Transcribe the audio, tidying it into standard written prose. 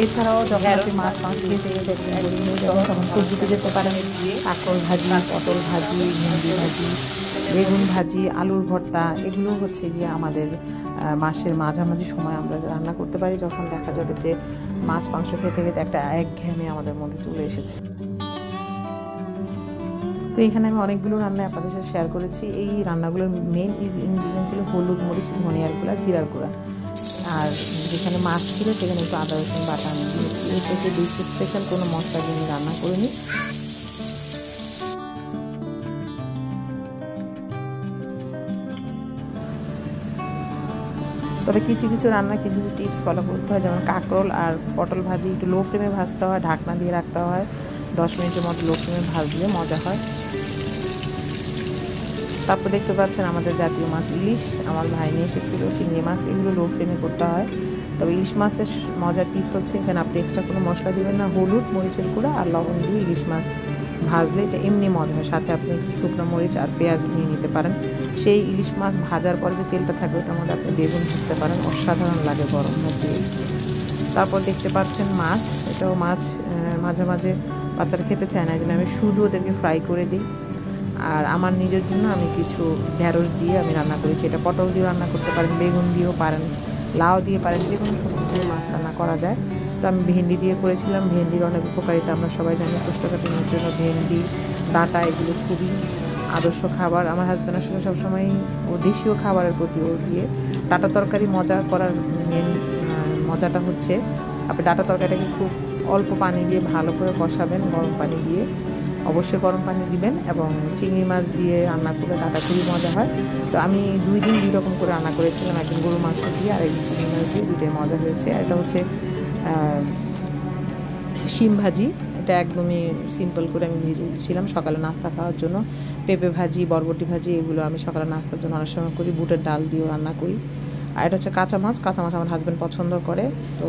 এছাড়াও যখন আপনি মাছ মাংস খেতে তখন সবজিতে যেতে পারেন। কাঁকরোল ভাজি, পটল ভাজি, ভেন্ডি ভাজি, বেগুন ভাজি, আলুর ভর্তা, এগুলো হচ্ছে গিয়ে আমাদের মাসের মাঝামাঝি সময় আমরা রান্না করতে পারি, যখন দেখা যাবে যে মাছ মাংস খেতে খেতে একটা একঘেয়েমি আমাদের মধ্যে চলে এসেছে। তো এখানে আমি অনেকগুলো রান্না আপনাদের সাথে শেয়ার করেছি। এই রান্নাগুলোর মেন ইনগ্রিডিয়েন্ট ছিল হলুদ, মরিচ, ধনিয়ার গুঁড়া, জিরার গুঁড়া। আর যেখানে মাছ ছিল সেখানে একটু আদা রসুন বাটা আমি দিয়েছি। এর থেকে বেশি স্পেশাল কোনো মশলা দিয়ে আমি রান্না করিনি। তবে কিছু কিছু রান্না কিছু কিছু টিপস ফলো করতে হয়, যেমন কাঁকরোল আর পটল ভাজি একটু লো ফ্লেমে ভাজতে হয়, ঢাকনা দিয়ে রাখতে হয়, 10 মিনিটের মতো লো ফ্লেমে ভাজলে মজা হয়। তারপর দেখতে পাচ্ছেন আমাদের জাতীয় মাছ ইলিশ, আমার ভাই নিয়ে এসেছিল চিংড়ি মাছ, এগুলো লো ফ্লেমে করতে হয়। তবে ইলিশ মাছের মজার টিপস হচ্ছে এখানে আপনি এক্সট্রা কোনো মশলা দেবেন না, হলুদ, মরিচের গুঁড়া আর লবণ দিয়ে ইলিশ মাছ ভাজলে এটা এমনি মজা হয়। সাথে আপনি শুকনো মরিচ আর পেঁয়াজ নিয়ে নিতে পারেন। সেই ইলিশ মাছ ভাজার পরে যে তেলটা থাকবে ওটার মধ্যে আপনি বেগুন ভাজতে পারেন, অসাধারণ লাগে গরম ভাত দিয়ে। তারপর দেখতে পাচ্ছেন মাছ, এটাও মাছ মাঝে মাঝে বাচ্চারা খেতে চায় না, এই জন্য আমি শুধু ওদেরকে ফ্রাই করে দিই। আর আমার নিজের জন্য আমি কিছু ঢেঁড়স দিয়ে আমি রান্না করেছি। এটা পটল দিয়েও রান্না করতে পারেন, বেগুন দিয়েও পারেন, লাউ দিয়ে পারেন, যে কোনো সবজি দিয়ে মাছ রান্না করা যায়। তো আমি ভেন্ডি দিয়ে করেছিলাম। ভেন্ডির অনেক উপকারিতা আমরা সবাই জানি, কোষ্ঠকাঠিন্যের জন্য ভেন্ডি, ডাঁটা এগুলো খুবই আদর্শ খাবার। আমার হাজব্যান্ড আসলে সবসময় ও দেশীয় খাবারের প্রতি ওর দিয়ে ডাঁটা তরকারি মজা করার মেন মজাটা হচ্ছে আপনি ডাঁটা তরকারিটাকে খুব অল্প পানি দিয়ে ভালো করে কষাবেন, গরম পানি দিয়ে, অবশ্যই গরম পানি দিবেন, এবং চিংড়ি মাছ দিয়ে রান্না করলে ডাঁটা খুবই মজা হয়। তো আমি 2 দিন 2 রকম করে রান্না করেছিলাম, একদিন গরু মাংস দিয়ে আর একদিন চিংড়ি মাছ দিয়ে, দুটোই মজা হয়েছে। আর এটা হচ্ছে শিম ভাজি, এটা একদমই সিম্পল করে আমি ভেজেছিলাম সকালে নাস্তা খাওয়ার জন্য। পেঁপে ভাজি, বরবটি ভাজি, এগুলো আমি সকালে নাস্তার জন্য অনেক সময় করি, বুটের ডাল দিয়েও রান্না করি। আর এটা হচ্ছে কাঁচা মাছ। কাঁচা মাছ আমার হাজব্যান্ড পছন্দ করে, তো